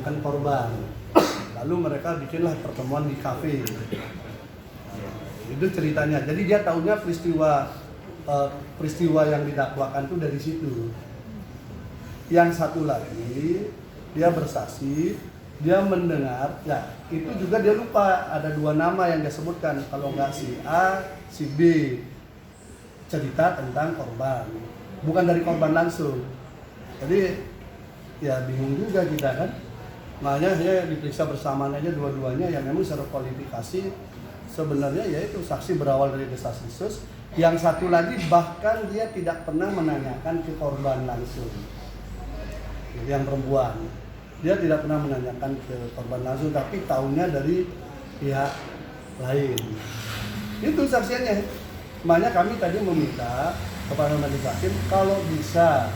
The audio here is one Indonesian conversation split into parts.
menanyakan korban. Lalu mereka bikinlah pertemuan di kafe. Itu ceritanya. Jadi dia tahunya peristiwa yang didakwakan itu dari situ. Yang satu lagi dia bersaksi, dia mendengar, ya itu juga dia lupa ada 2 nama yang dia sebutkan. Kalau nggak si A, si B, cerita tentang korban, bukan dari korban langsung. Jadi ya bingung juga kita kan. Makanya saya diperiksa bersamaan aja dua-duanya yang memang secara kualifikasi sebenarnya yaitu saksi berawal dari desas-desus. Yang satu lagi bahkan dia tidak pernah menanyakan ke korban langsung. Yang perempuan, dia tidak pernah menanyakan ke korban langsung, tapi tahunya dari pihak lain. Itu saksiannya. Makanya kami tadi meminta kepada majelis hakim kalau bisa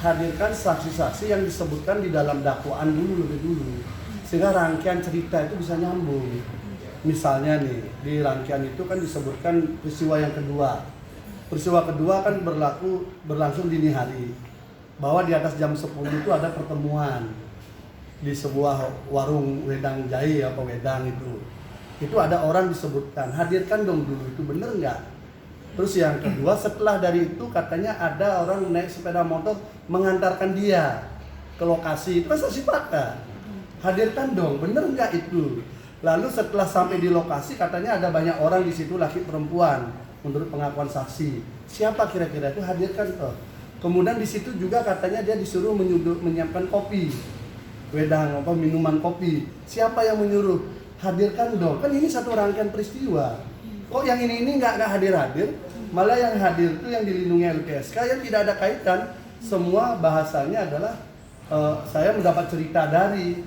hadirkan saksi-saksi yang disebutkan di dalam dakwaan lebih dulu, sehingga rangkaian cerita itu bisa nyambung. Misalnya nih, di rangkaian itu kan disebutkan peristiwa yang kedua. Peristiwa kedua kan berlangsung dini hari. Bahwa di atas jam 10 itu ada pertemuan di sebuah warung wedang jahe apa wedang itu. Itu ada orang disebutkan, hadirkan dong dulu, itu bener nggak? Terus yang kedua, setelah dari itu katanya ada orang naik sepeda motor mengantarkan dia ke lokasi. Itu kan saksi fakta. Hadirkan dong, bener nggak itu? Lalu setelah sampai di lokasi katanya ada banyak orang di situ, laki perempuan, menurut pengakuan saksi. Siapa kira-kira itu? Hadirkan toh. Kemudian di situ juga katanya dia disuruh menyiapkan kopi, wedang apa minuman kopi. Siapa yang menyuruh? Hadirkan dong. Kan ini satu rangkaian peristiwa. Kok yang ini nggak hadir? Malah yang hadir itu yang dilindungi LPSK yang tidak ada kaitan. Semua bahasanya adalah saya mendapat cerita dari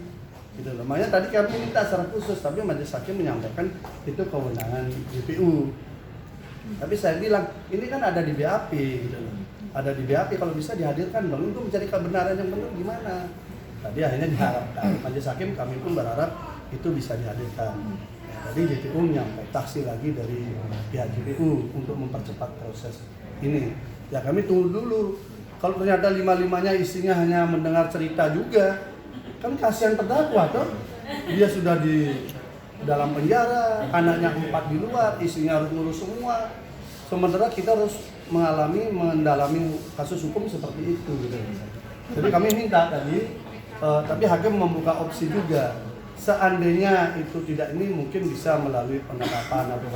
gitu loh. Makanya tadi kami minta secara khusus, tapi majelis hakim menyampaikan itu kewenangan JPU. Tapi saya bilang ini kan ada di BAP gitu loh. Ada di BAP, kalau bisa dihadirkan dong untuk mencari kebenaran yang benar gimana. Tadi akhirnya diharapkan majelis hakim, kami pun berharap itu bisa dihadirkan. Tadi JPU menyampaikan taksi lagi dari pihak JPU untuk mempercepat proses ini. Ya kami tunggu dulu. Kalau ternyata 5-5-nya isinya hanya mendengar cerita juga, kan kasihan terdakwa toh. Dia sudah di dalam penjara, anaknya 4 di luar, isinya harus ngurus semua. Sementara kita harus mendalami kasus hukum seperti itu gitu. Jadi kami minta tadi, tapi hakim membuka opsi juga. Seandainya itu tidak ini mungkin bisa melalui penetapan atau